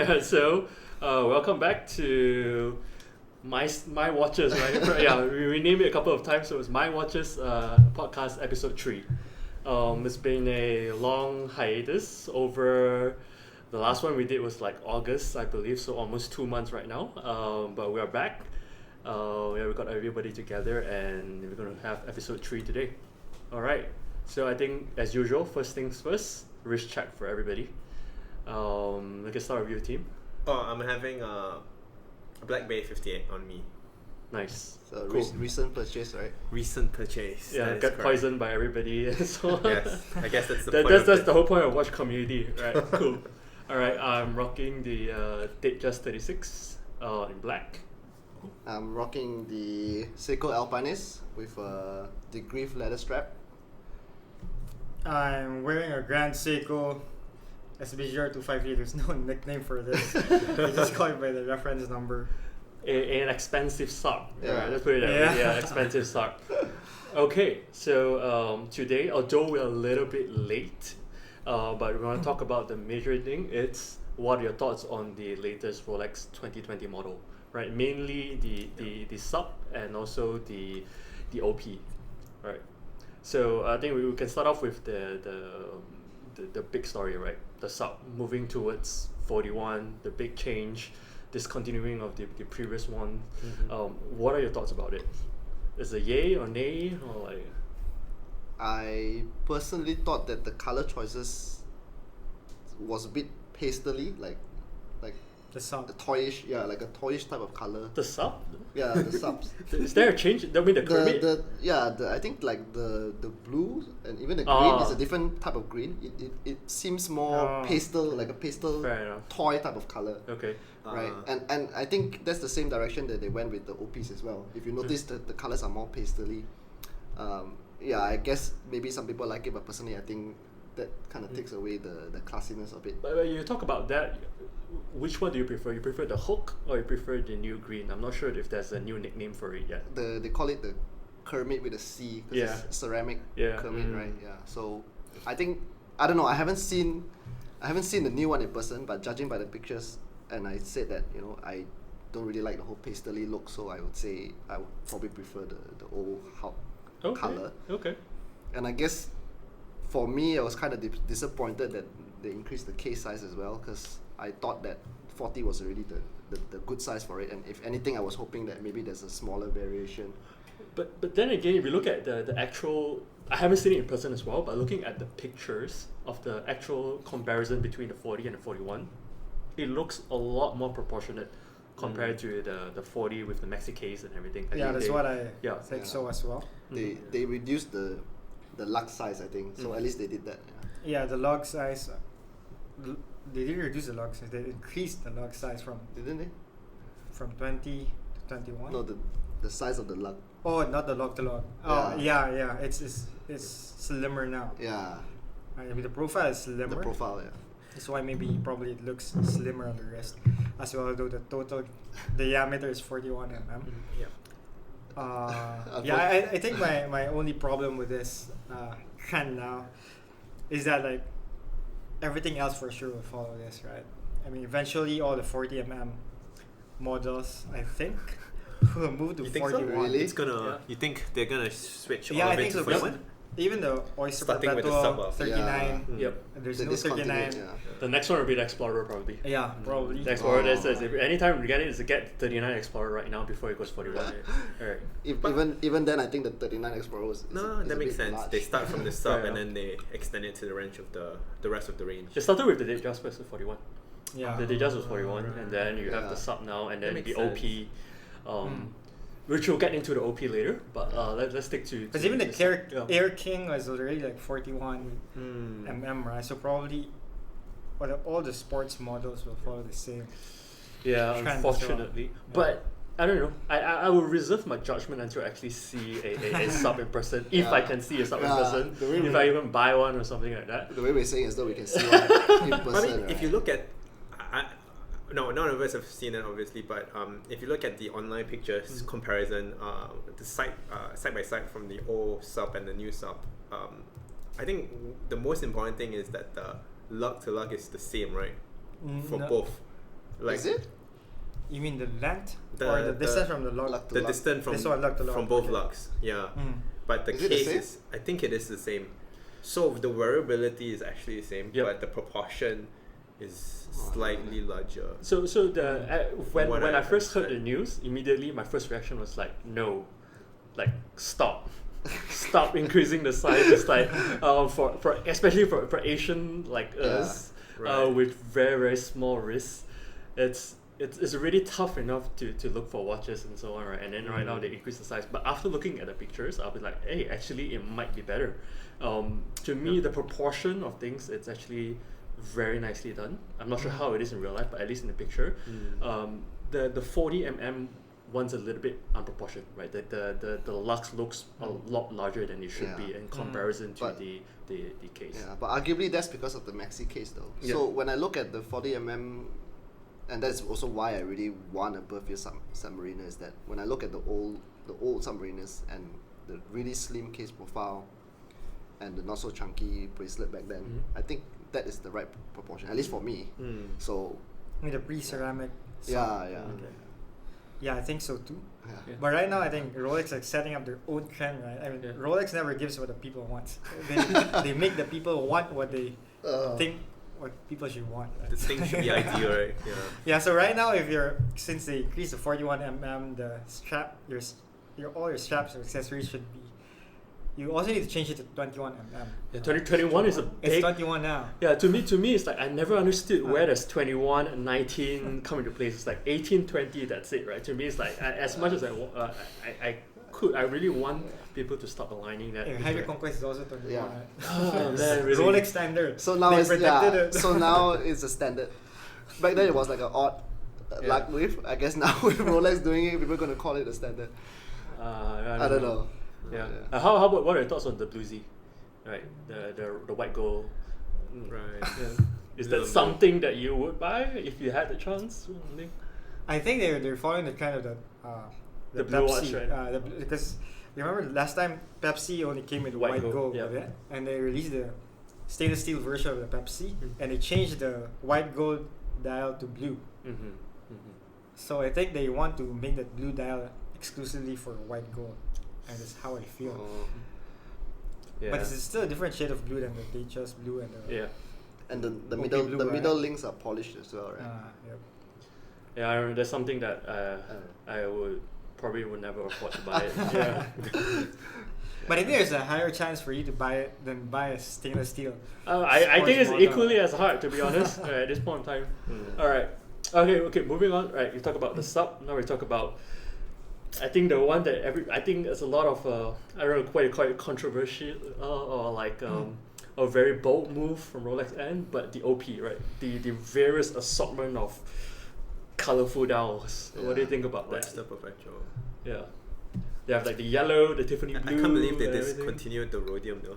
So, welcome back to my watches, right? Yeah, we renamed it a couple of times, so it's my watches podcast episode 3. It's been a long hiatus. Over the last one we did was like August, I believe, so almost 2 months right now. But we are back. We got everybody together, and we're gonna have episode 3 today. All right. So I think, as usual, first things first, wrist check for everybody. We can start with your team. I'm having a Black Bay 58 on me. Nice. So Cool. recent purchase, right? Recent purchase. Yeah, that is got correct. poisoned by everybody. So Yes, I guess that's the that, point. that's the whole point of watch community, right? Cool. All right, I'm rocking the Datejust 36 in black. I'm rocking the Seiko Alpinist with the Grief leather strap. I'm wearing a Grand Seiko SBGR253. There's no nickname for this. I just call it by the reference number. An expensive sub. Yeah. Right, let's put it that way. Yeah, expensive sub. Okay, so today, although we're a little bit late, but we want to talk about the major thing. It's what are your thoughts on the latest Rolex 2020 model, right? Mainly the sub and also the OP, right? So I think we can start off with the big story, right? The sub moving towards 41, the big change, discontinuing of the previous one. What are your thoughts about it? Is it yay or nay or like? I personally thought that the color choices was a bit pastely, like The sub. a toyish, like a toyish type of color. The sub? Yeah, the subs. Is there a change? I mean the Kermit? I think like the blue and even the green Oh. is a different type of green. It seems more pastel, like a pastel Fair enough. toy type of color. Okay. Right, and I think that's the same direction that they went with the OPs as well. If you notice, the colors are more pastely. I guess maybe some people like it, but personally, I think that kind of takes away the classiness of it. But when you talk about that, which one do you prefer? You prefer the hook or you prefer the new green? I'm not sure if there's a new nickname for it yet. They call it the Kermit with a C because Yeah. it's ceramic Yeah. Kermit, right? Yeah. So I think I don't know. I haven't seen the new one in person, but judging by the pictures, and I said that I don't really like the whole pastely look, so I would say I would probably prefer the old Hulk color. Okay. And I guess for me, I was kind of disappointed that they increased the case size as well, because I thought that 40 was already the good size for it, and if anything, I was hoping that maybe there's a smaller variation. But then again, if you look at the actual, I haven't seen it in person as well, but looking at the pictures of the actual comparison between the 40 and the 41, it looks a lot more proportionate compared to the 40 with the maxi case and everything. I think That's what I think Yeah. so as well. They reduced the lux size, I think, so at least they did that. Yeah, the log size. They didn't reduce the log size. They increased the log size from Didn't they? 20 to 21. No, the size of the lug. Oh, not the log to log. Oh, yeah. It's slimmer now. Yeah, I mean, the profile is slimmer. the profile. Yeah. That's why probably it looks slimmer on the wrist as well, though the total diameter is 41 mm. Yeah. I think my only problem with this trend now is that like everything else for sure will follow this, right? I mean, eventually all the 40 mm models, I think, will move to You think so? 41. Really? It's gonna. Yeah. You think they're gonna switch Yeah, all I of it think to so. 41? Even the Oyster Starting with the Perpetual sub, 39, Yep. there's They no discontinued, 39. yeah. The next one will be the Explorer probably. Yeah, probably. The Explorer, Oh. if anytime we get it, is to get 39 Explorer right now before it goes 41. Alright. Even then, I think the 39 Explorer is No, is that a makes bit sense. large. They start from the sub Fair and enough. then they extend it to the range of the rest of the range. It started with the Datejust first to 41. Yeah. The Datejust was 41, and then you have Yeah. the sub now, and That then makes the OP. Which we'll get into the OP later, but let's stick to. Because even the sub. Yeah. Air King was already like 41 Mm. mm, right? So probably all the sports models will follow the same. Yeah, trend as well. unfortunately. But I don't know. I will reserve my judgment until I actually see a sub in person. If I can see a sub in Yeah, person. the way If we- I even buy one or something like that. The way we're saying is that we can see one in person. I mean, right? if you look at, no, none of us have seen it obviously, but if you look at the online pictures comparison, the side by side from the old sub and the new sub, I think the most important thing is that the lug to lug is the same, right? For No. both. Like Is it? You mean the length The or the distance from the lug? Lug to the lug. distance from This one, lug to lug, from both okay. lugs. Yeah. Mm. But the Is it the case same? is, I think it is the same. So the variability is actually the same, Yep. but the proportion is slightly larger. So the when What when I I first heard the understand. news, immediately my first reaction was like, no, like stop. Stop increasing the size. It's like for especially for Asian like us Right. with very very small wrists, it's really tough enough to look for watches and so on, right? And then right now they increase the size. But after looking at the pictures, I'll be like, hey, actually it might be better. To me, the proportion of things, it's actually very nicely done. I'm not sure how it is in real life, but at least in the picture, the 40 mm one's a little bit unproportioned, right? The lux looks a lot larger than it should be in comparison to But- the case. Yeah, but arguably that's because of the maxi case though. Yeah. So when I look at the 40 mm, and that's also why I really want a birthday submariner, is that when I look at the old submariners and the really slim case profile and the not so chunky bracelet back then, I think that is the right proportion, at least for me. So I mean, the pre-ceramic. yeah, yeah. Yeah, I think so too. Yeah. Yeah. But right now, I think Rolex like setting up their own trend, right? I mean, Yeah. Rolex never gives what the people want. They make the people want what they think what people should want. Right? The thing should be ideal, right? Yeah. Yeah. So right now, since they increased the 41 mm, the strap, all your straps or accessories should be. You also need to change it to 21 mm. Yeah, 2021 is a It's big. 21 now. Yeah, to me, it's like I never understood where does 21 and 19 come into place. It's like 18, 20, that's it, right? To me, it's like as much as I really want people to stop aligning that. Yeah, with Highway the- Conquest is also 21. Yeah. Right? Oh, man, really. Rolex standard. So now They it's protected yeah. it. So now it's a standard. Back then it was like an odd luck wave. I guess now with Rolex doing it, people are gonna call it a standard. I don't know. Yeah. Yeah. How about what are your thoughts on the Blue Z? Right, the white gold. Right. Yeah. Is that something that you would buy if you had the chance? I think they're following the trend of The blue watch, Pepsi, right? Because remember last time Pepsi only came with White white gold, gold, yeah. yeah, and they released the stainless steel version of the Pepsi, and they changed the white gold dial to blue. So I think they want to make that blue dial exclusively for white gold, and that's how I feel. Yeah. But it's still a different shade of blue than the Datejust blue and the Yeah. And the Okay, middle blue, the right? middle links are polished as well, right? Yep. Yeah, I remember that's something that I would never afford to buy it. Yeah. But I think there's a higher chance for you to buy it than buy a stainless steel. I think it's Sports model. equally as hard, to be honest, at this point in time. Alright. Okay, moving on. Right, you talk about the sub, now we talk about, I think the one that I think there's a lot of, I don't know what you call it, controversial or like a very bold move from Rolex end, but the OP, right? The various assortment of colorful dials. What do you think about What's that? the perpetual? Yeah. They have like the yellow, the Tiffany I blue. can't believe they and everything. discontinued the rhodium though.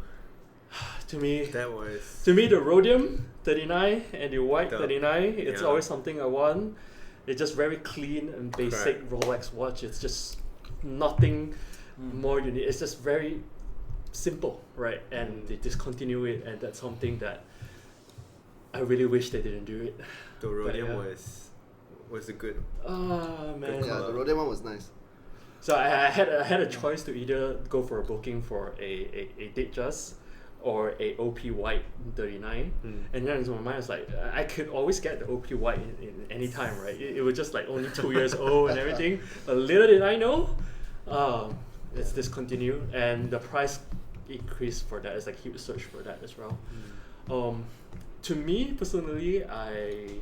To me, That was the rhodium 39 and the white The- 39, it's yeah. always something I want. It's just very clean and basic Correct. Rolex watch. It's just nothing more unique. It's just very simple, right? And they discontinue it, and that's something that I really wish they didn't do it. the rhodium yeah. was a good. Oh man. Yeah, the Rhodium one was nice. So I had a choice to either go for a booking for a Datejust or a OP White 39, and then in my mind I was like, I could always get the OP White in any time, right? It was just like only 2 years old and everything. But little did I know, it's discontinued, and the price increased for that. It's like huge surge for that as well. To me personally, I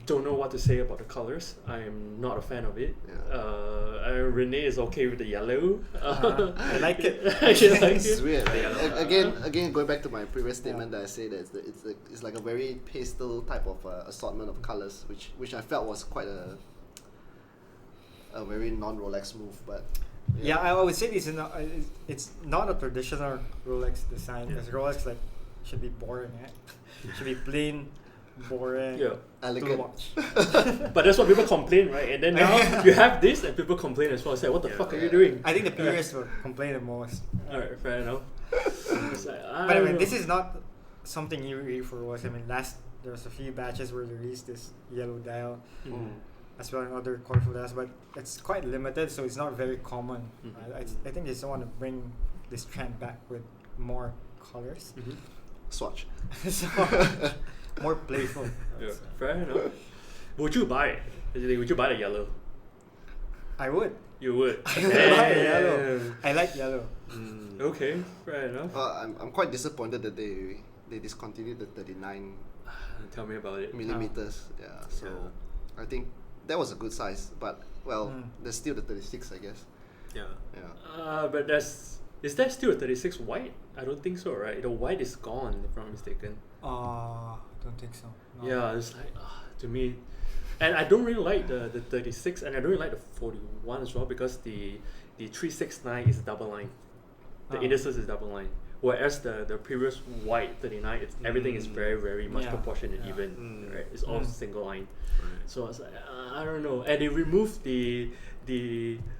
don't know what to say about the colors. I'm not a fan of it. Yeah. Renee is okay with the yellow. I like it. I like It's it. weird. Right? Yeah. Again, going back to my previous statement that I say that it's like a very pastel type of assortment of colors, which I felt was quite a very non-Rolex move, but Yeah, I would say it's not a traditional Rolex design because Rolex like should be boring, right? Should be plain, boring, Yeah. to elegant. watch. But that's what people complain, right? And then now you have this and people complain as well. Say, what the Yeah. fuck are you doing? I think the purists will complain the most. Alright, fair enough. It's like, But I mean, don't this know. is not something new really for Rolex. I mean, last there's a few batches where they released this yellow dial, Mm. as well as other colorful dials, but it's quite limited, so it's not very common. Mhm. I think they just want to bring this trend back with more colors, Mhm. Swatch. so more playful. Yeah, fair enough. Would you buy it? Would you buy the yellow? I would. You would. I would buy yellow. Damn. I like yellow. Okay, fair enough. I'm quite disappointed that they discontinued the 39 Tell me about it. millimeters. Yeah, so I think that was a good size, but well, there's still the 36, I guess. Yeah. Yeah. But is there still a 36 white? I don't think so, right? The white is gone, if I'm not mistaken. Don't think so. No. Yeah, it's like to me, and I don't really like the 36, and I don't really like the 41 as well, because the 369 is double line, the indices is double line, whereas the previous white 39, everything is very very much proportionate even, right? It's all single line. Right. So I was like, I don't know, and they removed the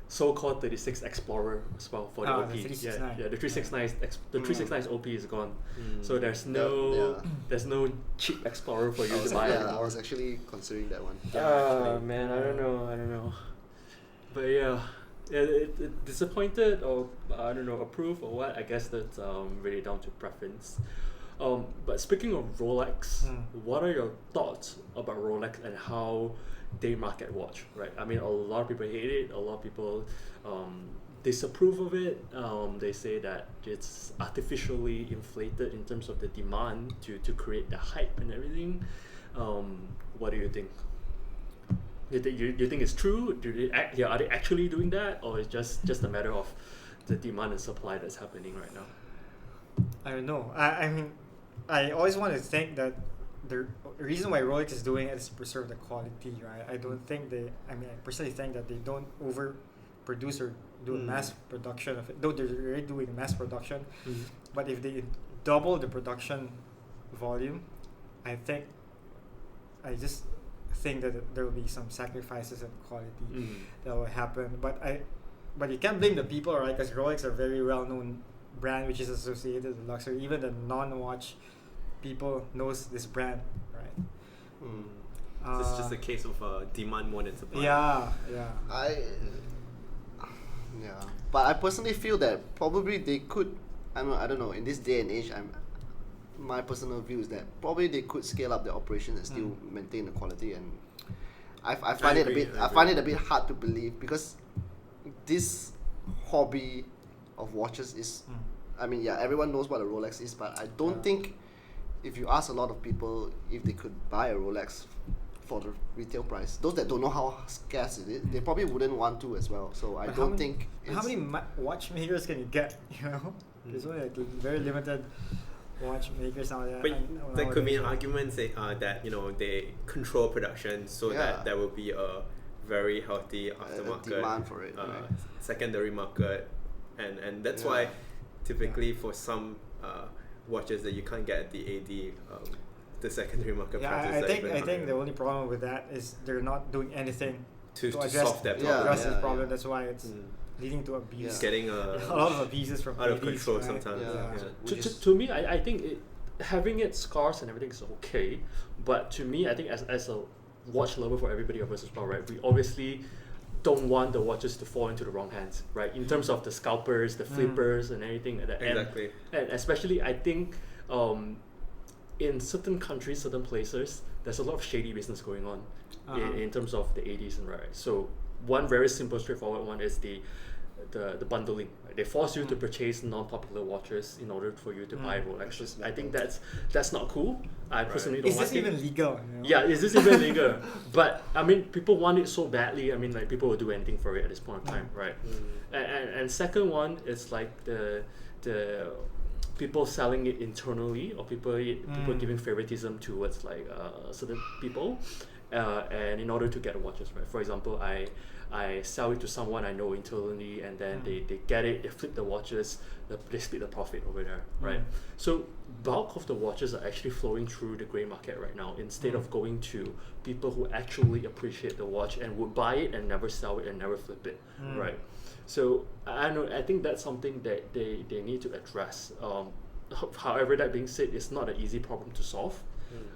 so-called 36 Explorer as well for the OP. The 369. Yeah, the 369 the 369's OP is gone. So there's Yeah. there's no cheap Explorer for you I was, to buy I anymore. was actually considering that one. Man, I don't know. But yeah, it disappointed, or I don't know, approved or what. I guess that's really down to preference. But speaking of Rolex, what are your thoughts about Rolex and how they market watch? Right, I mean, a lot of people hate it. A lot of people disapprove of it. They say that it's artificially inflated in terms of the demand to create the hype and everything. What do you think? You think it's true? Are they actually doing that, or it's just a matter of the demand and supply that's happening right now? I don't know. I mean, I always want to think that the reason why Rolex is doing it is to preserve the quality, right? I don't think I personally think that they don't overproduce or do a mass production of it, though they're already doing mass production. But if they double the production volume, I just think that there will be some sacrifices in quality that will happen. But you can't blame the people, right? Because Rolex are a very well-known brand which is associated with luxury. Even the non-watch people knows this brand, right? So it's just a case of demand more than supply. Yeah. But I personally feel that probably they could. I don't know. In this day and age, my personal view is that probably they could scale up their operation and still maintain the quality. And I find it a bit hard to believe, because this hobby of watches is. I mean, yeah, everyone knows what a Rolex is, but I don't think if you ask a lot of people if they could buy a Rolex for the retail price, those that don't know how scarce it is, they probably wouldn't want to as well. So I don't think. How many watchmakers can you get? You know, there's only like very limited watchmakers out there. But there could be an argument that they control production so that there will be a very healthy aftermarket demand for it, right? secondary market, and that's why typically for some watches that you can't get at the AD, the secondary market prices. I think the only problem with that is they're not doing anything to address, solve that problem. address this problem. That's why it's leading to abuse. Getting a lot of abuses from out of ladies, control right? sometimes. To me, I think having it scarce and everything is okay, but to me, I think as a watch lover, for everybody of us as well, right? We obviously don't want the watches to fall into the wrong hands, right? In terms of the scalpers, the flippers, and everything like that. Exactly. And especially, I think in certain countries, certain places, there's a lot of shady business going on in terms of the ADs and right. So one very simple, straightforward one is the bundling. Right? They force you to purchase non-popular watches in order for you to buy Rolexes. I think that's not cool. I personally don't Is like this it. even legal? You know? Yeah, is this even legal? But I mean, people want it so badly. I mean, like, people will do anything for it at this point in time, right? And second one is like the people selling it internally, or people giving favoritism towards like certain people, and in order to get watches, right? For example, I sell it to someone I know internally, and then they get it, they flip the watches, they split the profit over there, right? So bulk of the watches are actually flowing through the grey market right now, instead of going to people who actually appreciate the watch and would buy it and never sell it and never flip it, right? So I think that's something that they need to address. However, that being said, it's not an easy problem to solve.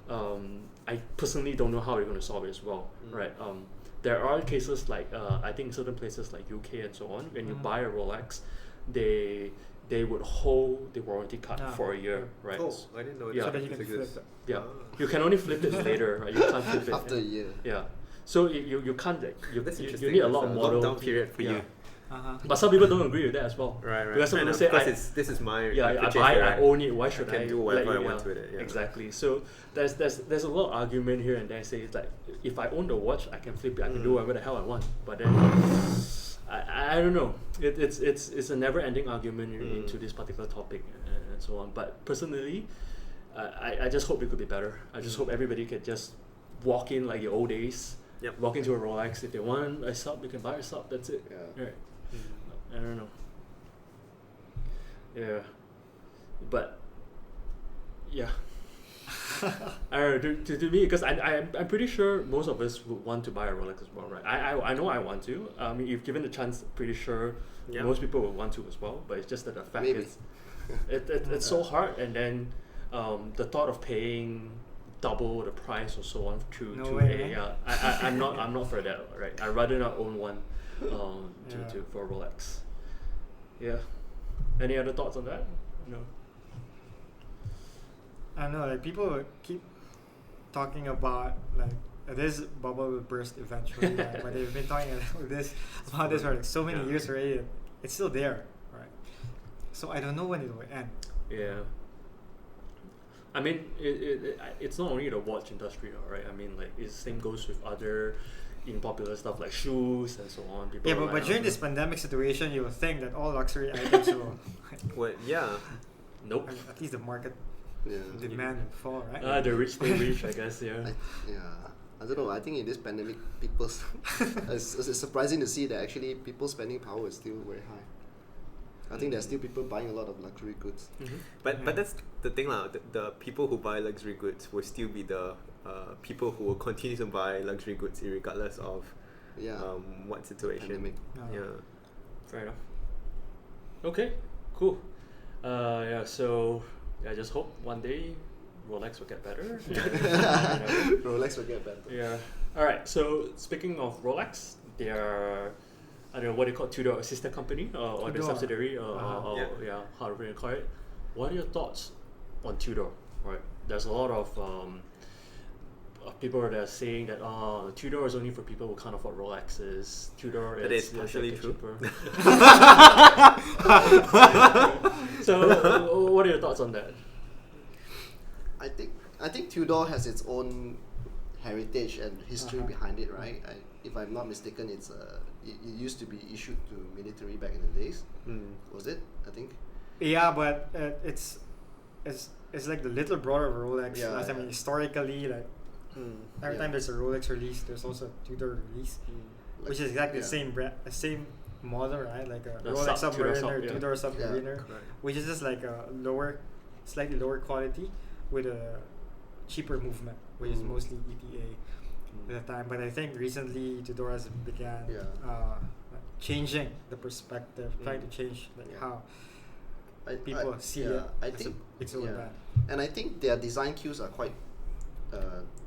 I personally don't know how they're going to solve it as well, right? There are cases like I think certain places like UK and so on, when you buy a Rolex, they would hold the warranty card for a year, right? Oh, I didn't know Yeah. So that you can this flip exists. it. Yeah, you can only flip it later, right? You can't flip it After a year. Yeah, so you can't like That's you interesting. need a lot It's of model lockdown period for you. But some people don't agree with that as well. Right. Because some And people say because this is my I purchase, buy it, right? I own it. Why should can I do let whatever you- I want with it. Yeah. Exactly. So there's a lot of argument here and there. Say it's like if I own the watch, I can flip it. I can do whatever the hell I want. But then I don't know. It's a never-ending argument into this particular topic and so on. But personally, I just hope it could be better. I just hope everybody could just walk in like the old days. Yep. Walk into a Rolex. If they want a sub, they can buy a sub. That's it. Yeah. Right. I don't know. Yeah, but yeah, I don't know. To me, because I'm pretty sure most of us would want to buy a Rolex as well, right? I know I want to. I mean, if given the chance, pretty sure most people would want to as well. But it's just that the fact Maybe. is, it's so hard, and then the thought of paying double the price or so on I'm not for that, right? I'd rather not own one for a Rolex. Yeah. Any other thoughts on that? No. I don't know, like people keep talking about like this bubble will burst eventually, right? But they've been talking about this for like so many years already. It's still there, right? So I don't know when it will end. Yeah. I mean, it's not only the watch industry, right? I mean, like the same goes with other popular stuff like shoes and so on. People Yeah, are but like, during this pandemic situation, you would think that all luxury items will, Well, yeah. Nope. at least the market Yeah. demand will fall, right? The rich stay rich, I guess. Yeah. I don't know. I think in this pandemic, people's it's surprising to see that actually people's spending power is still very high. I think there's still people buying a lot of luxury goods. But that's the thing lah. The people who buy luxury goods will still be the people who will continue to buy luxury goods regardless of what situation. Pandemic. Yeah. Fair enough. Okay. Cool. So I just hope one day Rolex will get better. Rolex will get better. Yeah. All right. So speaking of Rolex, they are, I don't know what they call Tudor, a sister company or the Tudor. subsidiary however you call it. What are your thoughts on Tudor? Right. There's a lot of people that are saying that Tudor is only for people who can't afford Rolexes. Tudor That is like partially a true. cheaper. So what are your thoughts on that? I think Tudor has its own heritage and history behind it, right? If I'm not mistaken, it used to be issued to military back in the days. Was it? I think. Yeah, but it's like the little brother of Rolex. Yeah, I mean, historically, like every time there's a Rolex release, there's also a Tudor release, which is exactly the same brand, the same model, right? Like a The Rolex Tudor Submariner, Tudor Submariner, Correct. which is just like a slightly lower quality with a cheaper movement, which is mostly ETA at the time. But I think recently Tudor has began changing the perspective, trying to change how people see it. I as think a big silver band. and I think their design cues are quite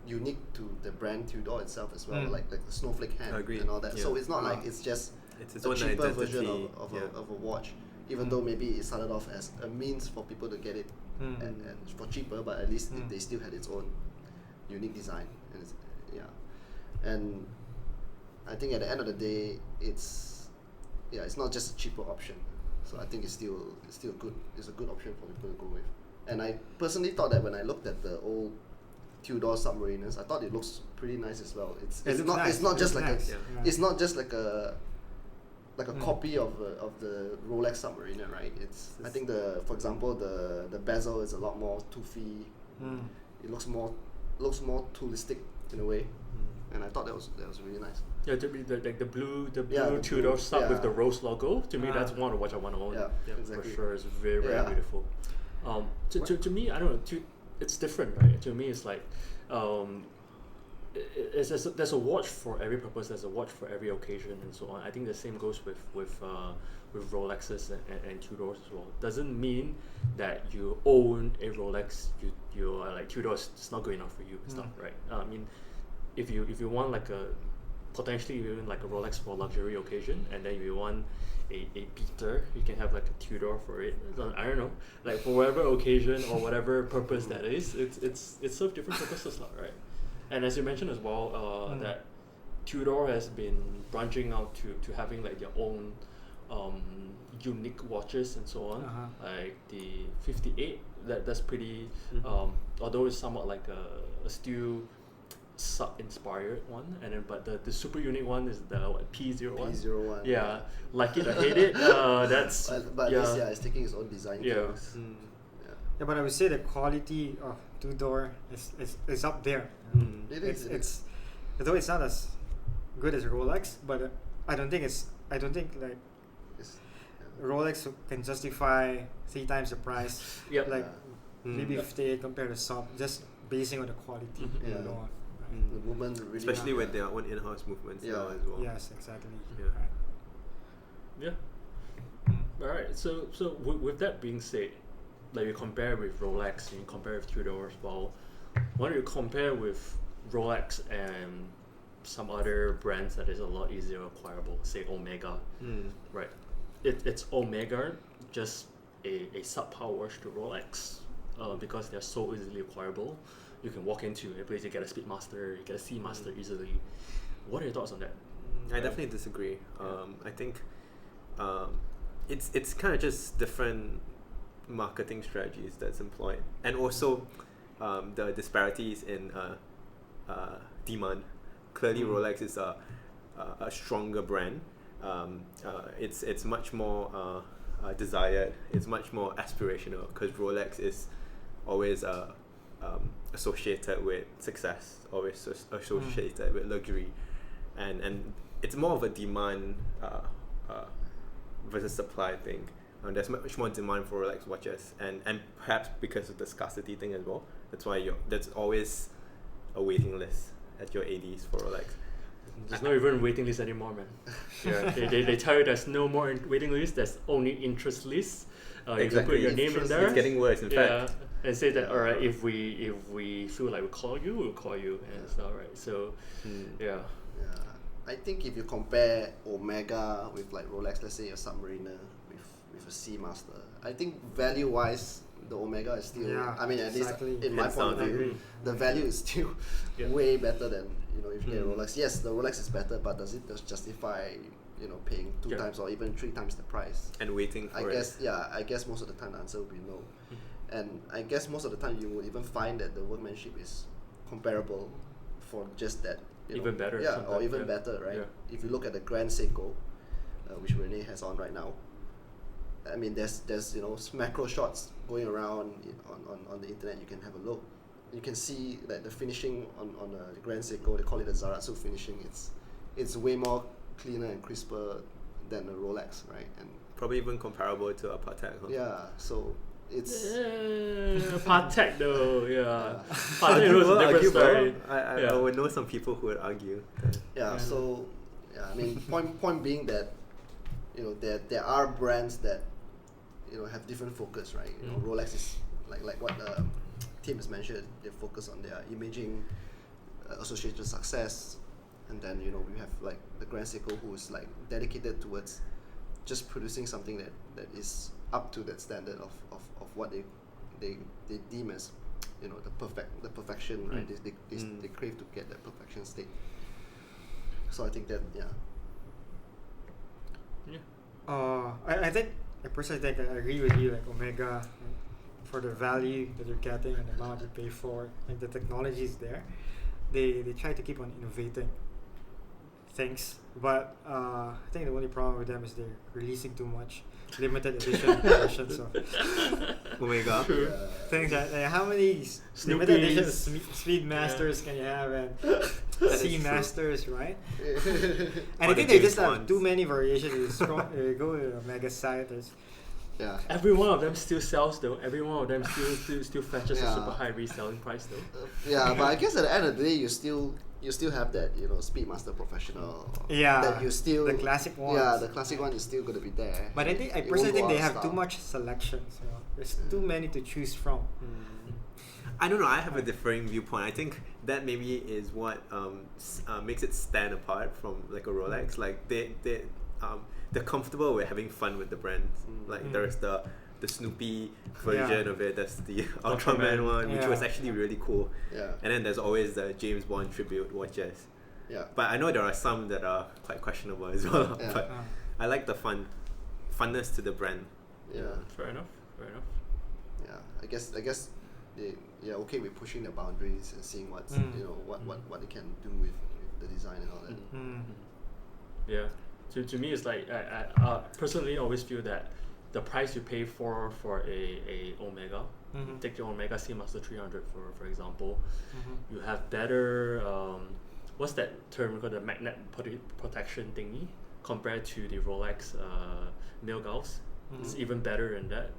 unique to the brand Tudor itself as well, like the snowflake hand Agreed. and all that. Yeah. So it's not like it's just It's its a own cheaper identity. version of a watch, even though maybe it started off as a means for people to get it and for cheaper, but at least they still had its own unique design. And I think at the end of the day, it's not just a cheaper option. So I think it's a good option for people to go with. And I personally thought that when I looked at the old Tudor Submariners, I thought it looks pretty nice as well. It's not just like a copy of the Rolex Submariner, right? I think for example the bezel is a lot more toothy. It looks more toolistic in a way, and I thought that was really nice. Yeah, to me, the blue the Tudor blue, sub with the rose logo. To me, that's one of the watch I want to own. Yeah, exactly. For sure. It's very beautiful. To me, I don't know. It's different, right? To me, it's like there's a watch for every purpose. There's a watch for every occasion, and so on. I think the same goes with Rolexes and Tudors as well. Doesn't mean that you own a Rolex, you are like Tudors. It's not good enough for you. It's not right. I mean, if you want like a potentially even like a Rolex for luxury occasion, and then you want a beater, you can have like a Tudor for it. So, I don't know, like for whatever occasion or whatever purpose that is, it's served different purposes, right? And as you mentioned as well, that Tudor has been branching out to having like their own unique watches and so on, like the 58. That's pretty. Although it's somewhat like a still sub-inspired one, and then but the super unique one is the P01. P01. Yeah, like it or hate it. That's but yeah. it's taking its own design. Yeah. cues. Yeah, but I would say the quality of Tudor is up there. It is. Although it's not as good as Rolex, but I don't think like It's, Rolex can justify 3 times the price. Yep. Like maybe if they compare the sub, just basing on the quality Yeah. alone. the movement really. Especially with their own in-house movements now as well. Yes, exactly. Yeah. Right. Yeah. All right. So with that being said, like you compare with Rolex, you compare with Tudor as well. Why don't you compare with Rolex and some other brands that is a lot easier acquirable, say Omega, right? It's Omega, just a subpar watch to Rolex, because they're so easily acquirable. You can walk into a place, you get a Speedmaster, you get a Seamaster easily. What are your thoughts on that? I definitely disagree. I think it's kind of just different marketing strategies that's employed, and also the disparities in demand. Clearly, Rolex is a stronger brand. It's much more desired. It's much more aspirational because Rolex is always associated with success, always associated with luxury, and it's more of a demand versus supply thing. There's much more demand for Rolex watches, and perhaps because of the scarcity thing as well. That's why there's always a waiting list at your ADs for Rolex. There's not even waiting list anymore, man. Yeah, they tell you there's no more waiting list. There's only interest list. You can put your name in there. It's getting worse, in fact. And say that alright, if we feel like we'll call you, and it's alright. So yeah. I think if you compare Omega with like Rolex, let's say a Submariner with a Seamaster, I think value wise the Omega is still, I mean at least in my point of view, the value is still way better than, if you get a Rolex. Yes, the Rolex is better, but does it just justify paying 2 times or even 3 times the price and waiting for it? I guess most of the time the answer will be no. And I guess most of the time you will even find that the workmanship is comparable for just that. Even better. Yeah, or even better, right? Yeah. If you look at the Grand Seiko, which Renee has on right now, I mean, there's macro shots going around on the internet. You can have a look. You can see that the finishing on the Grand Seiko, they call it the Zaratsu finishing. It's way more cleaner and crisper than the Rolex, right? And probably even comparable to a Patek. Huh? Yeah, so it's Patek though. Patek was a different story. I would know some people who would argue. So I mean, point being that there are brands that have different focus, right? Rolex is like what Tim has mentioned. They focus on their imaging, associated success, and then we have like the Grand Seiko, who is like dedicated towards just producing something that is up to that standard of what they deem as the perfection, right? They crave to get that perfection state. So I think that I personally think I agree with you. Like Omega, for the value that you're getting and the amount you pay for, like the technology is there. They try to keep on innovating things, but I think the only problem with them is they're releasing too much limited edition versions of Omega. Things that how many limited edition Speedmasters can you have and Seamasters, right? And I think they just have too many variations. You go to the Omega site, there's Yeah. Every one of them still sells though. Every one of them still fetches a Yeah. super high reselling price though. Yeah, but I guess at the end of the day, you still have that, you know, Speedmaster Professional. Yeah, That you still the classic ones. Yeah, the classic one is still going to be there. But I It won't personally think go they out of have too style. much selection. So there's too many to choose from. I don't know. I have a differing viewpoint. I think that maybe is what makes it stand apart from like a Rolex. Like they're comfortable with having fun with the brand. Like there's the Snoopy version of it. That's the Ultraman one, which was actually really cool. Yeah. And then there's always the James Bond tribute watches. Yeah. But I know there are some that are quite questionable as well. Yeah. But I like the funness to the brand. Yeah. Fair enough. Yeah. I guess they're okay with pushing the boundaries and seeing what's you know what they can do with the design and all that. Yeah. To me, it's like I personally always feel that the price you pay for a Omega, take the Omega Seamaster 300 for example, you have better what's that term called, the magnet protection thingy, compared to the Rolex Milgauss. It's even better than that.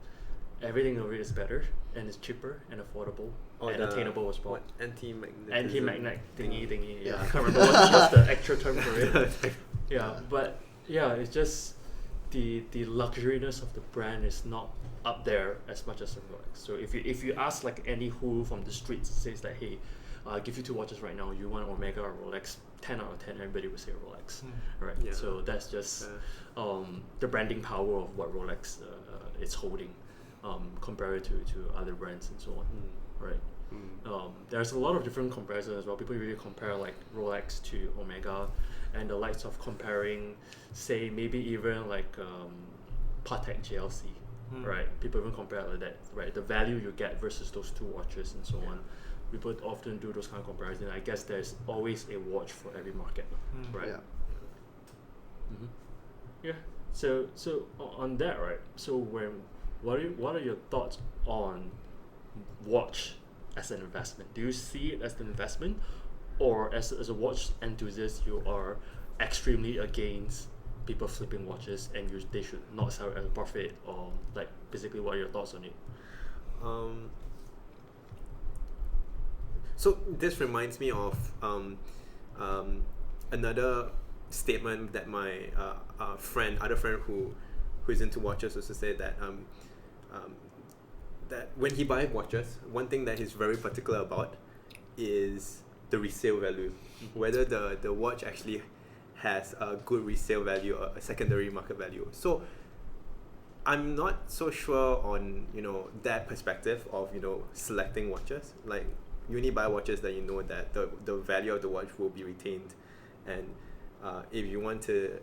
Everything of it is better, and it's cheaper and affordable and attainable as well. What anti-magnetism? Anti-magnet thingy. Yeah. I can't remember what's the actual term for it. But it's just the luxuriness of the brand is not up there as much as a Rolex. So if you ask like any who from the streets says that, hey, I'll give you two watches right now, you want Omega or Rolex, 10 out of 10 everybody would say Rolex, right? Yeah. So that's just the branding power of what Rolex is holding compared to other brands and so on, right? There's a lot of different comparisons as well. People really compare like Rolex to Omega, and the likes of comparing, say, maybe even like Patek GLC, right? People even compare it like that, right? The value you get versus those two watches and so on. People often do those kind of comparisons. I guess there's always a watch for every market, right? Yeah. Yeah. So on that, right? So what are your thoughts on watch as an investment? Do you see it as an investment, or as a watch enthusiast, you are extremely against people flipping watches and they should not sell it as a profit, or like basically what are your thoughts on it? So this reminds me of another statement that my other friend who is into watches also said that that when he buys watches, one thing that he's very particular about is the resale value, whether the watch actually has a good resale value or a secondary market value. So I'm not so sure on that perspective of selecting watches. Like, you only buy watches that you know that the value of the watch will be retained, and if you want to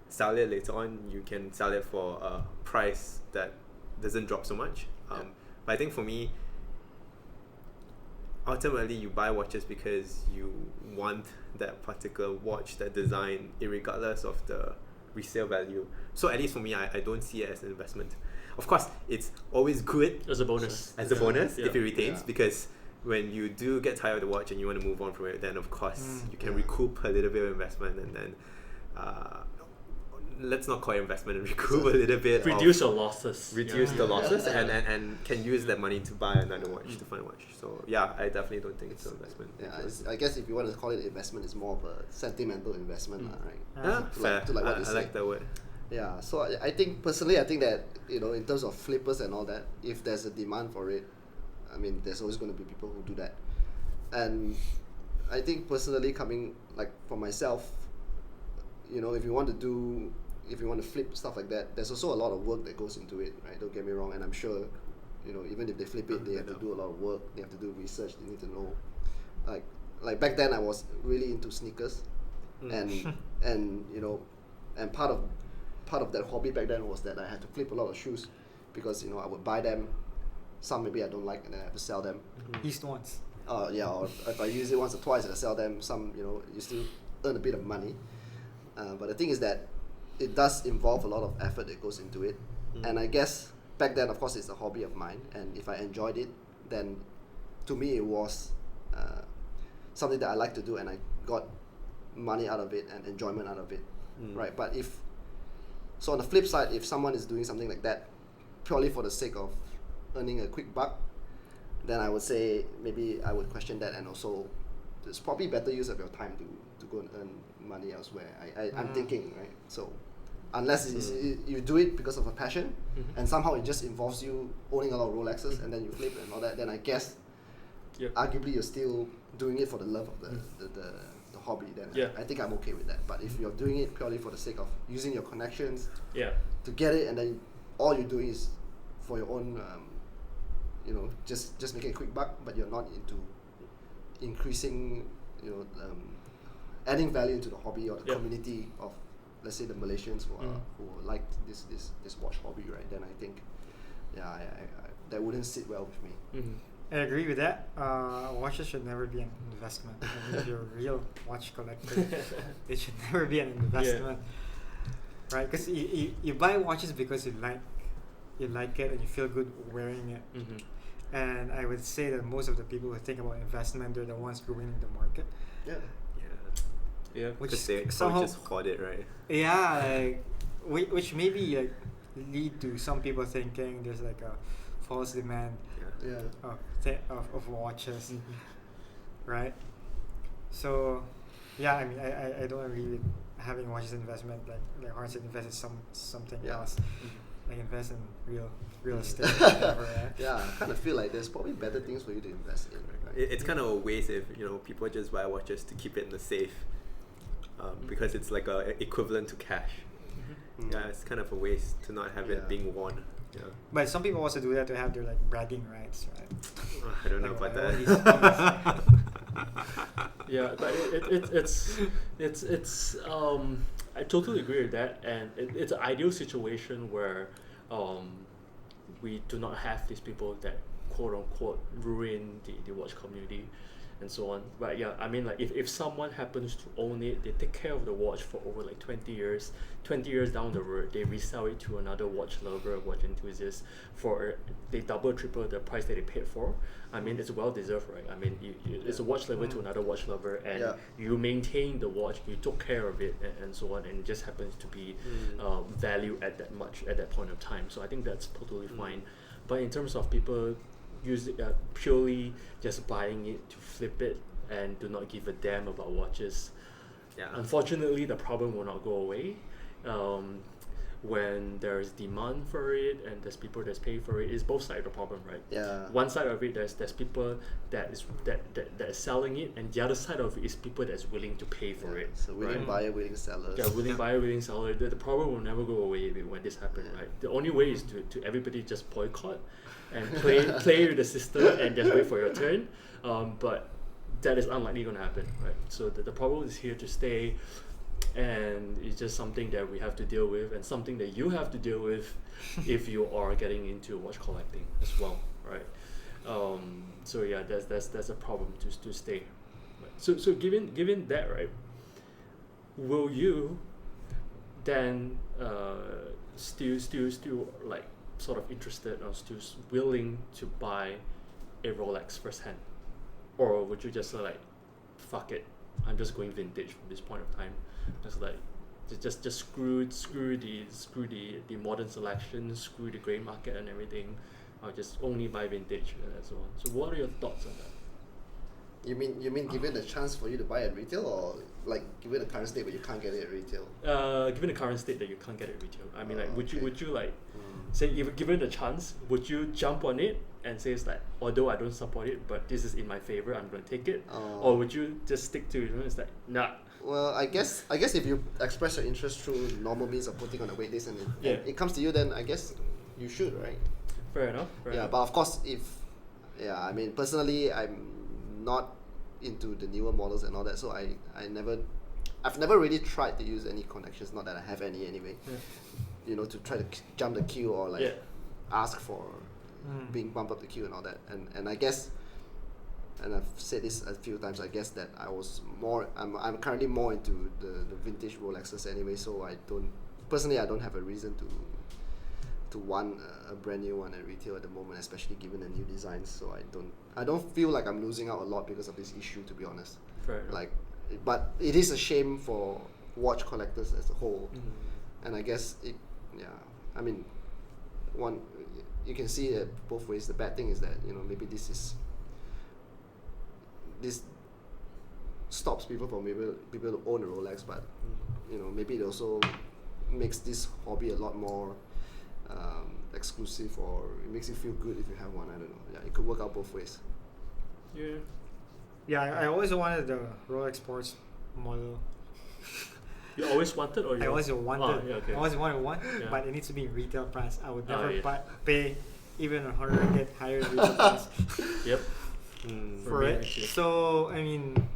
sell it later on, you can sell it for a price that doesn't drop so much. But I think for me, ultimately you buy watches because you want that particular watch, that design, regardless of the resale value. So at least for me, I don't see it as an investment. Of course, it's always good As a bonus. if it retains, Yeah. because when you do get tired of the watch and you want to move on from it, then of course you can recoup a little bit of investment, and then let's not call it investment, and recoup a little bit, Reduce your losses. reduce the losses, and can use that money to buy another watch, to find a watch. So yeah, I definitely don't think it's an investment. Yeah, I guess if you want to call it investment, it's more of a sentimental investment, right? Yeah, To fair. like what I you say. like that word. Yeah, so I think personally, I think that in terms of flippers and all that, if there's a demand for it, I mean, there's always going to be people who do that. And I think personally, coming like for myself, if you want to flip stuff like that, there's also a lot of work that goes into it, right? Don't get me wrong, and I'm sure, even if they flip it, they have to do a lot of work. They have to do research. They need to know, like back then I was really into sneakers, and and part of that hobby back then was that I had to flip a lot of shoes, because I would buy them, some maybe I don't like, and then I have to sell them. Least once. Or if I use it once or twice and I sell them, some you still earn a bit of money. But the thing is that it does involve a lot of effort that goes into it, and I guess back then, of course, it's a hobby of mine, and if I enjoyed it, then to me it was something that I like to do, and I got money out of it and enjoyment out of it, right? But so on the flip side, if someone is doing something like that, purely for the sake of earning a quick buck, then I would say maybe I would question that, and also it's probably better use of your time to go and earn money elsewhere. I'm thinking, right? So unless you do it because of a passion, and somehow it just involves you owning a lot of Rolexes, and then you flip and all that, then I guess arguably you're still doing it for the love of the hobby. Then I think I'm okay with that. But if you're doing it purely for the sake of using your connections to get it, and then all you're doing is for your own just making a quick buck, but you're not into increasing, adding value to the hobby or the community of, let's say, the Malaysians who like this watch hobby, right? Then I think, that wouldn't sit well with me. I agree with that. Watches should never be an investment. I mean, if you're a real watch collector, it should never be an investment, right? Because you buy watches because you like it and you feel good wearing it. And I would say that most of the people who think about investment, they're the ones ruining the market. Which they somehow just hoard it, right? Which maybe like lead to some people thinking there's like a false demand of watches, right? So I mean I don't agree with having watches investment. Like Horn said, invest in something else. Like invest in real estate or whatever, right? I kind of feel like there's probably better things for you to invest in, right? It's kind of a waste if people just buy watches to keep it in the safe, because it's like a equivalent to cash. It's kind of a waste to not have it being worn. But some people also do that to have their like bragging rights, right? I don't know about that. But it's I totally agree with that, and it's an ideal situation where we do not have these people that quote unquote ruin the watch community and so on. But I mean, like if someone happens to own it, they take care of the watch for over like 20 years down the road, they resell it to another watch lover, watch enthusiast they double triple the price that they paid for. I mean, it's well deserved, right? I mean, it's a watch lover to another watch lover, and you maintain the watch, you took care of it, and so on, and it just happens to be value at that point of time. So I think that's totally fine. But in terms of people purely just buying it to flip it and do not give a damn about watches, unfortunately the problem will not go away. When there's demand for it and there's people that's paying for it, it's both sides of the problem, right? One side of it, there's people that is selling it, and the other side of it is people that's willing to pay for it. So willing buyer, willing seller. Willing buyer, willing seller. The problem will never go away when this happens, right? The only way is to everybody just boycott and play with the system and just wait for your turn. But that is unlikely going to happen, right? So the problem is here to stay. And it's just something that we have to deal with, and something that you have to deal with if you are getting into watch collecting as well, right? That's a problem to stay. Right? So given that, right, will you then still like sort of interested or still willing to buy a Rolex firsthand, or would you just like, fuck it, I'm just going vintage from this point of time? Just like, just screw the modern selection, screw the grey market and everything. I'll just only buy vintage and so on. So what are your thoughts on that? You mean given the chance for you to buy at retail, or like given the current state where you can't get it at retail? Given the current state that you can't get it at retail, I mean, like, would you like say, if given the chance, would you jump on it and say it's like, although I don't support it, but this is in my favor, I'm going to take it, or would you just stick to it's like, nah? Well, I guess if you express your interest through normal means of putting on a wait list and it comes to you, then I guess you should, right? Fair enough. But of course, I mean, personally, I'm not into the newer models and all that, so I've never really tried to use any connections, not that I have any anyway, to try to jump the queue or like ask for being bumped up the queue and all that, and I guess, and I've said this a few times, I guess that I'm currently more into the vintage Rolexes anyway, so I don't have a reason to want a brand new one at retail at the moment, especially given the new designs. So I don't feel like I'm losing out a lot because of this issue, to be honest. Fair enough. Like, but it is a shame for watch collectors as a whole, and I guess I mean, one, you can see it both ways. The bad thing is that maybe this stops people from people to own a Rolex, but maybe it also makes this hobby a lot more exclusive, or it makes you feel good if you have one. I don't know. Yeah, it could work out both ways. Yeah. Yeah, I always wanted the Rolex Sports model. You always wanted, or I always wanted. yeah, okay. I always wanted one, Yeah. but it needs to be retail price. I would never yeah. pay even 100 ringgit higher retail price Yep. for me, it. actually. So I mean,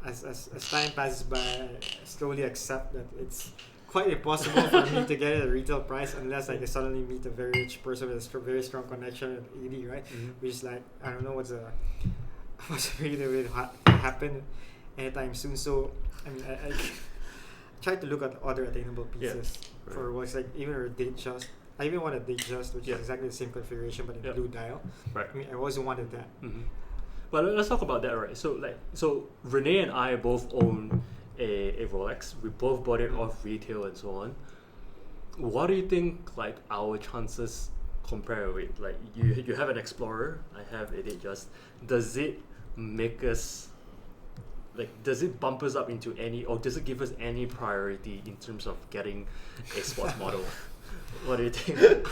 as time passes by, I slowly accept that it's quite impossible for me to get it at retail price unless I suddenly meet a very rich person with a very strong connection with ED, right? Which is like, I don't know what's really going to happen anytime soon. So I mean, I try to look at other attainable pieces for what's like even a date just. I even want a date just, which is exactly the same configuration but in blue dial. Right. I mean, I always wanted that. But let's talk about that, right? So Renee and I both own a Rolex. We both bought it off retail and so on. What do you think like our chances compare with? Like you have an Explorer, I have a Datejust. Does it make us does it bump us up into any, or does it give us any priority in terms of getting a sports model? What do you think?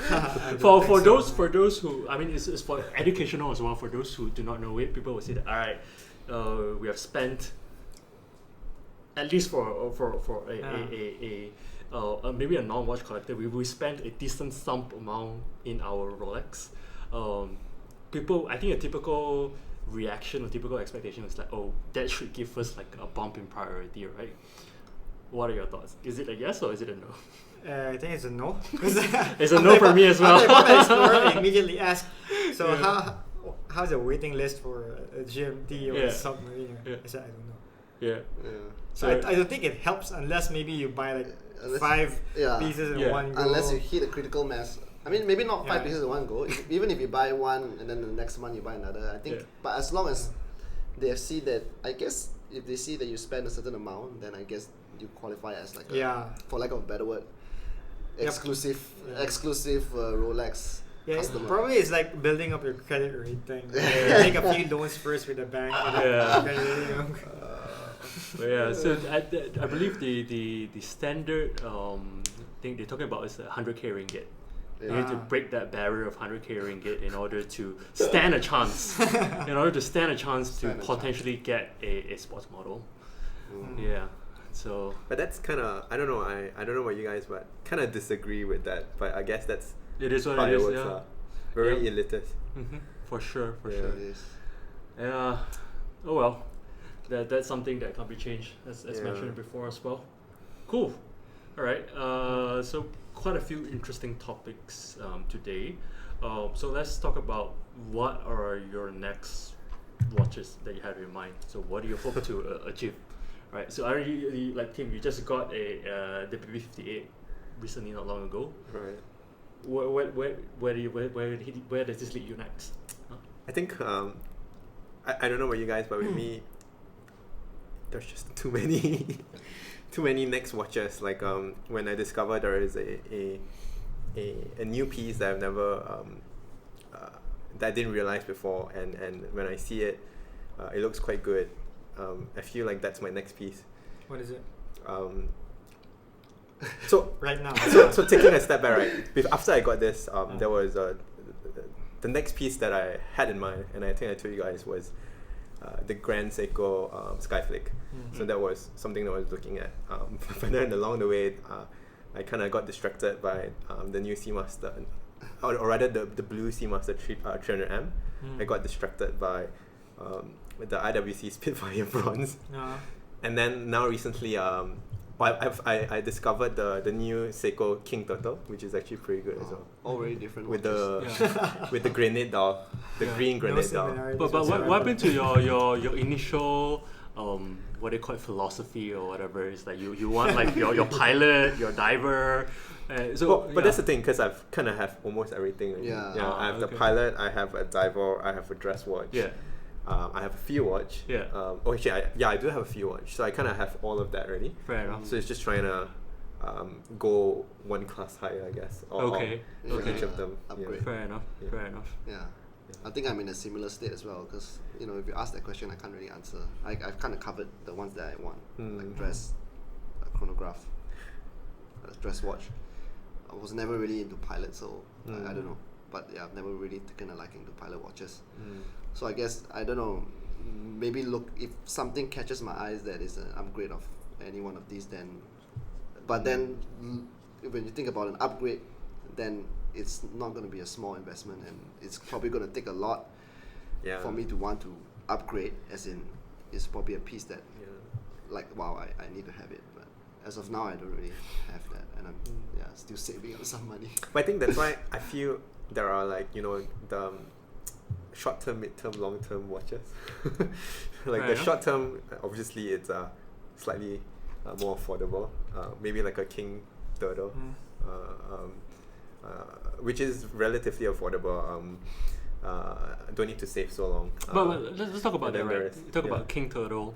for those who, I mean, it's for educational as well. For those who do not know it, people will say that, all right, we have spent at least for maybe a non-watch collector, we spent a decent sum amount in our Rolex. People, I think a typical reaction or typical expectation is like, oh, that should give us like a bump in priority, right? What are your thoughts? Is it a yes or is it a no? I think it's a no. It's a no for me as well. After I bought the Explorer, I immediately asked, so how's the waiting list for a GMT or a Submariner? I said, I don't know. Yeah. So I don't think it helps unless maybe you buy like five pieces in one go. Unless you hit a critical mass. I mean, maybe not five pieces in one go. Even if you buy one and then the next month you buy another, I think. But as long as they see that, I guess if they see that you spend a certain amount, then I guess you qualify as like for lack of a better word, exclusive Rolex customer. Probably it's like building up your credit rating. Take a few loans first with the bank. So I believe the standard thing they're talking about is 100k ringgit. You need to break that barrier of 100k ringgit in order to stand a chance. to potentially get a sports model. Yeah. So. But that's kind of, I don't know. I don't know about you guys, but kind of disagree with that. But I guess it is what it is. Yeah. Very elitist. For sure. It is. Yeah. Oh well. That's something that can't be changed, as mentioned before as well. Cool. All right. So quite a few interesting topics today. So let's talk about what are your next watches that you have in mind. So what do you hope to achieve? Right. So like Tim, you just got the BB58 recently, not long ago. Right. Where does this lead you next? Huh? I think I don't know about you guys, but with me, there's just too many next watches. Like when I discovered there is a new piece that I've never that I didn't realize before, and when I see it, it looks quite good. I feel like that's my next piece. What is it? So right now. So taking a step back, right? After I got this, there was the next piece that I had in mind, and I think I told you guys was the Grand Seiko Skyflick. So that was something that I was looking at. But then along the way, I kind of got distracted by the new Seamaster, or rather the blue Seamaster 300M. I got distracted by the IWC Spitfire bronze. And then now recently, I discovered the new Seiko King Turtle, which is actually pretty good as well. All very different with watches. with the grenade dial, the green grenade dial. But what happened to your initial what they call it, philosophy or whatever? It's like you want like your pilot, your diver. But that's the thing, because I've kind of have almost everything. I have the pilot, I have a diver, I have a dress watch. I have a field watch. I do have a field watch. So I kind of have all of that already. Fair enough. So it's just trying to go one class higher, I guess. Okay. Or Okay. each of them. Upgrade. Fair enough. Yeah. Fair enough. Yeah. I think I'm in a similar state as well because, you know, if you ask that question, I can't really answer. I've kind of covered the ones that I want, like dress, chronograph, dress watch. I was never really into pilot, so I don't know. But yeah, I've never really taken a liking to pilot watches. So I guess, I don't know, maybe look, if something catches my eyes that is an upgrade of any one of these, then, but then when you think about an upgrade, then it's not going to be a small investment, and it's probably going to take a lot for me to want to upgrade, as in it's probably a piece that like, wow, I need to have it, but as of now I don't really have that, and I'm still saving up some money. But I think that's why I feel there are, like, you know, the short-term, mid-term, long-term watches. Like Fair the enough. short-term, obviously it's slightly more affordable, maybe like a King Turtle, which is relatively affordable. Don't need to save so long. But let's talk about and that, then there right? is- Talk about King Turtle.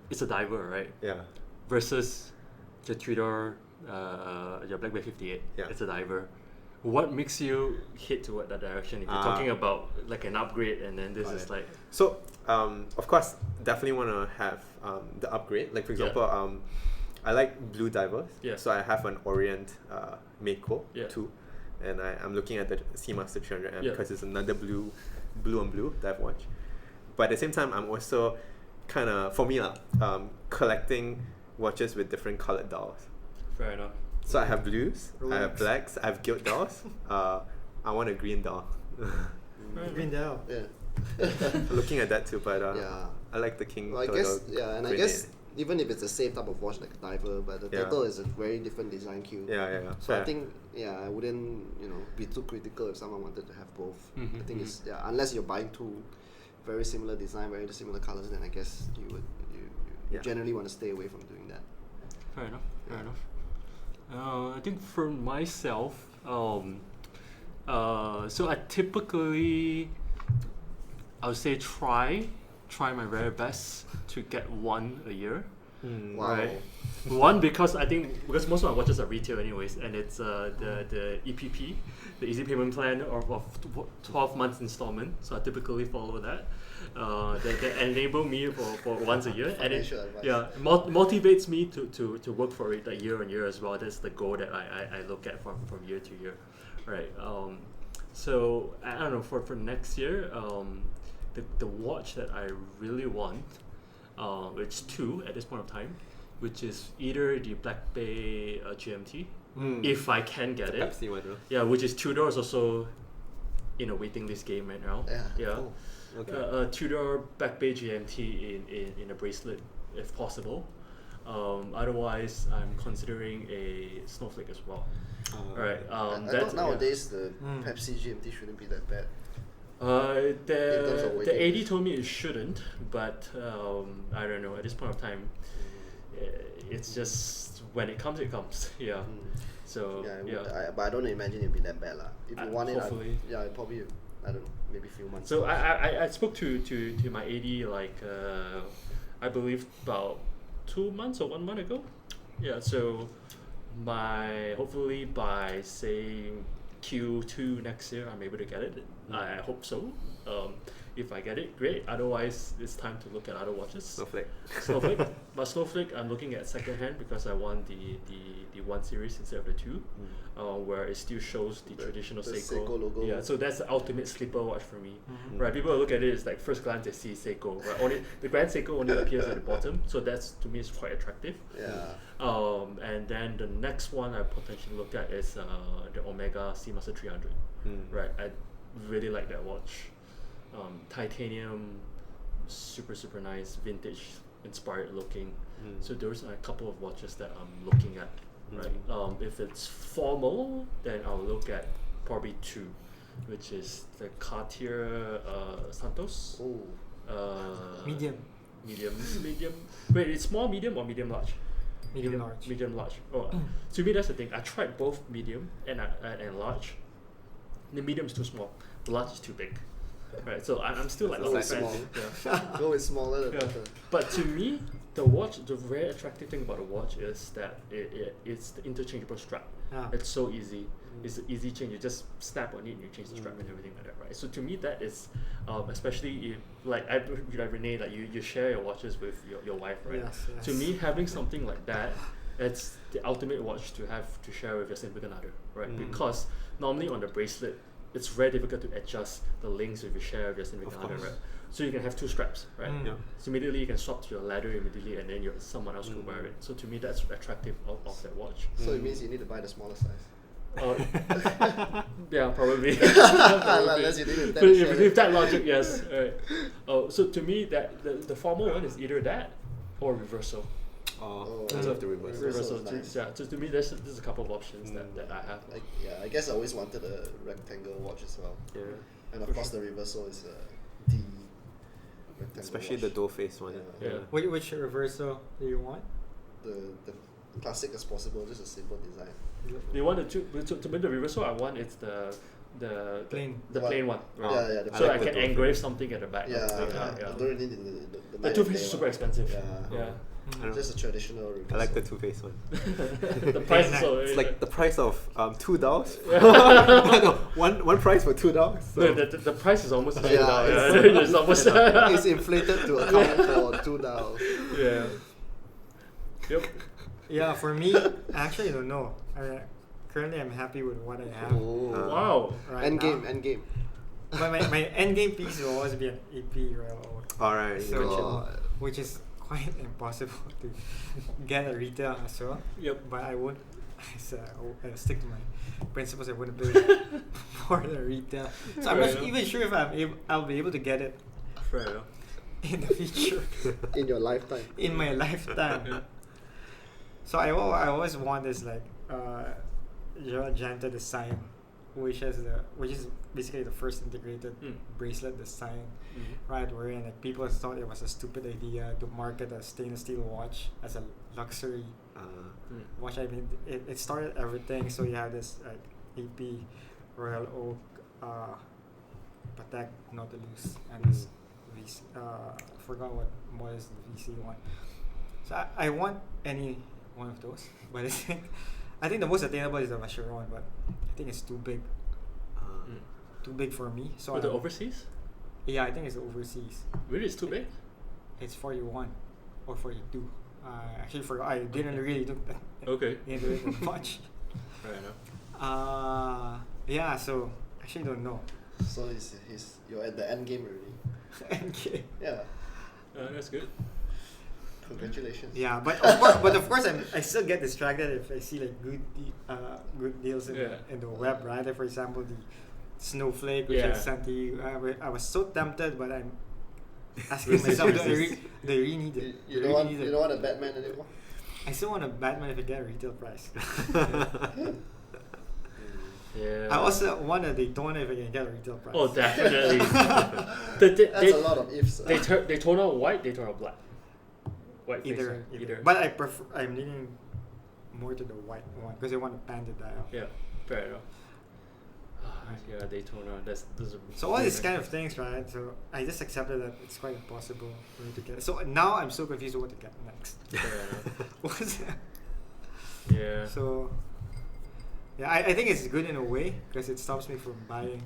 It's a diver, right? Yeah. Versus your Tudor, your Black Bay 58. Yeah. It's a diver. What makes you hit toward that direction? If you're talking about like an upgrade, and then this Got is it. like So, of course, definitely want to have the upgrade. Like, for example, I like blue divers. Yeah. So I have an Orient Mako Yeah. 2. And I'm looking at the Seamaster 300M Yeah. because it's another blue on blue dive watch. But at the same time, I'm also kind of, for me, collecting watches with different colored dials. fair enough. So I have blues, I have Rolex. blacks, I have gilt dials. I want a green dial. Green Dial. Yeah. Looking at that too, but Yeah. I like the King Well, I Turtle guess, yeah, and I grenade. guess even if it's the same type of watch like a diver, but the Yeah. Turtle is a very different design cue. Yeah. So I Fair. think, I wouldn't, be too critical if someone wanted to have both. Mhm, I think it's, unless you're buying two very similar design, very similar colors, then I guess you would, you Yeah. generally want to stay away from doing that. Fair enough. Fair Yeah. enough. I think for myself, so I typically, I would say try my very best to get one a year. Wow. Right. One, because most of my watches are retail anyways, and it's the EPP, the easy payment plan of 12 months installment. So I typically follow that. That enable me for once a year, and it Financial advice. motivates me to work for it like year on year as well. That's the goal that I look at from year to year, right? So I don't know, for next year, the watch that I really want, it's two at this point of time, which is either the Black Bay GMT, if I can get it. Pepsi one, no? Yeah, which is Tudor is also in a waiting list game right now. Yeah. Cool. Okay. Tudor Back Bay GMT in a bracelet if possible. Otherwise, I'm considering a Snowflake as well. Alright. I That's thought nowadays the Pepsi GMT shouldn't be that bad. Yeah. terms of The waiting AD told me it shouldn't, but I don't know. At this point of time, it's just when it comes, it comes. Yeah. So But I don't imagine it'll be that bad lah. If you want hopefully. it, probably, I don't know, maybe a few months. So I spoke to my AD like I believe about 2 months or 1 month ago. Yeah, so hopefully by say Q2 next year I'm able to get it. I hope so. If I get it, great. Otherwise, it's time to look at other watches. Snowflake. But Snowflake, I'm looking at second hand because I want the 1 series instead of the 2, where it still shows the traditional the Seiko. Seiko logo. Yeah, so that's the ultimate sleeper watch for me. Right, people look at it, it's like first glance they see Seiko. Right, only the Grand Seiko only appears at the bottom, so that's to me is quite attractive. Yeah. And then the next one I potentially look at is the Omega Seamaster 300. Right, I really like that watch. Titanium, super nice, vintage inspired looking. So those are a couple of watches that I'm looking at. Right. If it's formal, then I'll look at probably 2, which is the Cartier Santos. Oh. Medium. Medium. Wait, it's small, medium, or medium large? Medium large. Medium large. Oh, to me that's the thing. I tried both medium and large. The medium is too small. The large is too big. right? So I'm still like Go not a with fan. small. Yeah. Go with smaller the Yeah. better. But to me, the watch, the very attractive thing about the watch is that it's the interchangeable strap. Ah. It's so easy. It's an easy change. You just snap on it and you change the strap and everything like that, right? So to me, that is, especially if, like Renee, like you share your watches with your wife, right? Yes, yes. To me, having something like that, it's the ultimate watch to have to share with your significant other, right? Because normally on the bracelet, it's very difficult to adjust the links if you share with your significant other, right? So you can have two straps, right? Mm. Yeah. So immediately you can swap to your ladder immediately, and then someone else could wear it. So to me, that's attractive of that watch. So it means you need to buy the smaller size. Yeah, probably. Unless you didn't But if that logic, yes. Right. So to me, that the formal one is either that or reversal. Oh, Oh, I love the reverse. Reversal is To- nice. Yeah. So to me, there's a couple of options that I have. I guess I always wanted a rectangle watch as well. Yeah. And of For course the reversal is a D rectangle Especially watch. the dual face one. Yeah. Which reversal do you want? The classic as possible, just a simple design. You want to make the reversal? I want it's the Plain. the plain one. Right? Yeah, the So like I the can toothpaste. engrave something at the back. Yeah, yeah. I don't really need the The night toothpaste and is day super one. expensive. Yeah. Yeah. I don't Just a traditional reversal. I like the two-face one. The price is nice. so. It's like the price of $2. Yeah. No, one price for $2. So. No, the price is almost the Yeah, now. it's- Yeah, it's almost. It's inflated to account for $2. Yeah. Yep. Yeah, for me, I actually don't know. Currently, I'm happy with what I have Wow. right Endgame, now. endgame. But my end game piece will always be an AP Royal Oak. Alright, you mentioned. God. Which is quite impossible to get at retail as well. Yep. But I won't. I'll stick to my principles. I wouldn't pay more than retail. So I'm Fair not enough. even sure if I'll be able to get it Fair enough. in the future, In your lifetime. in my lifetime. So I always want this like Janta design, which is basically the first integrated bracelet design. Right, wherein like people thought it was a stupid idea to market a stainless steel watch as a luxury watch. I mean, it started everything. So you have this like AP Royal Oak, Patek Nautilus, and this VC. Forgot what was the VC one. So I want any one of those, but I think the most attainable is the Vacheron, but I think it's too big for me. So For the I'm- overseas? yeah, I think it's overseas. Really, it's too big? It's 41 or 42. Actually, I didn't really look that Okay. into it that much. Fair enough. Yeah, so actually don't know. So you're at the end game already. Okay. Yeah. That's good. Congratulations. Yeah, but of course, I still get distracted if I see like good deals in the web, right? Like, for example, the Snowflake, which I sent to you. I was so tempted, but I'm asking myself, do I really need it? You don't want a Batman anymore? I still want a Batman if I get a retail price. Yeah. I also want a Daytona if I can get a retail price. Oh, definitely. That's a lot of ifs. They turn out white, they turn out black. White face, Either. right? Either. But I'm leaning more to the white one because I want a banded dial. Yeah, fair enough. Yeah, Daytona. That's So all these kind of things, right? So I just accepted that it's quite impossible for me to get. So now I'm so confused what to get next. Fair enough. What's that? Yeah. So yeah, I think it's good in a way because it stops me from buying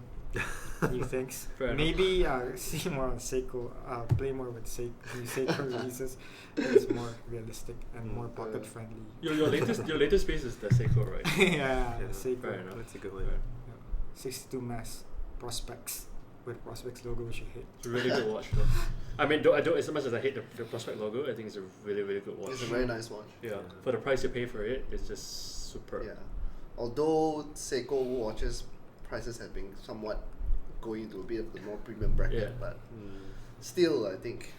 new things. Fair enough. Maybe see more on Seiko. Play more with new Seiko releases. It's more realistic and more pocket friendly. Your latest piece is the Seiko, right? Yeah, Yeah, Seiko. fair enough. That's a good one. Fair. 62 mass Prospects with Prospects logo, which I hate. It's a really good watch, though. I mean, I don't as much as I hate the Prospect logo. I think it's a really, really good watch. It's a very nice watch. Yeah, for the price you pay for it, it's just superb. Yeah. Although Seiko watches prices have been somewhat going to a bit of the more premium bracket, Yeah. but still, I think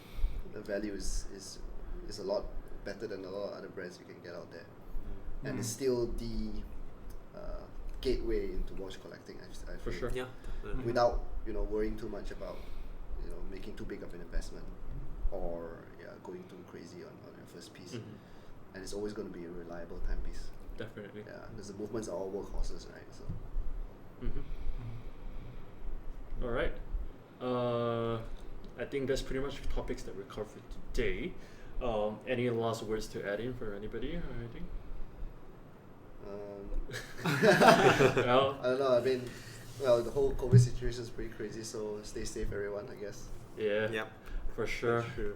the value is a lot better than a lot of other brands you can get out there, and it's still the gateway into watch collecting. I For feel. sure. Yeah, definitely. Without worrying too much about making too big of an investment or going too crazy on your first piece. And it's always going to be a reliable timepiece. Definitely. Yeah, because the movements are all workhorses, right? So All right. think that's pretty much the topics that we covered today. Any last words to add in for anybody or anything? Well, I don't know. I mean, well, the whole COVID situation is pretty crazy, so stay safe, everyone, I guess. yeah, Yep. for sure. That's true.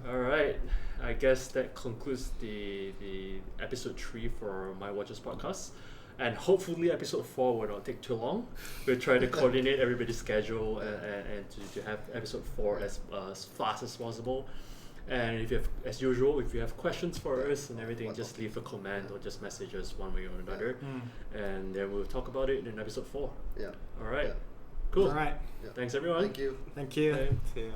All right, I guess that concludes the episode 3 for My Watches podcast, and hopefully episode 4 will not take too long. We'll try to coordinate everybody's schedule and to have episode 4 as fast as possible. And if you have, as usual, if you have questions for us and everything, just leave a comment or just message us one way or another, and then we'll talk about it in episode 4. Yeah. All right, Yeah. cool. All right. Yeah. Thanks everyone. Thank you. Thank you. Bye. Yeah.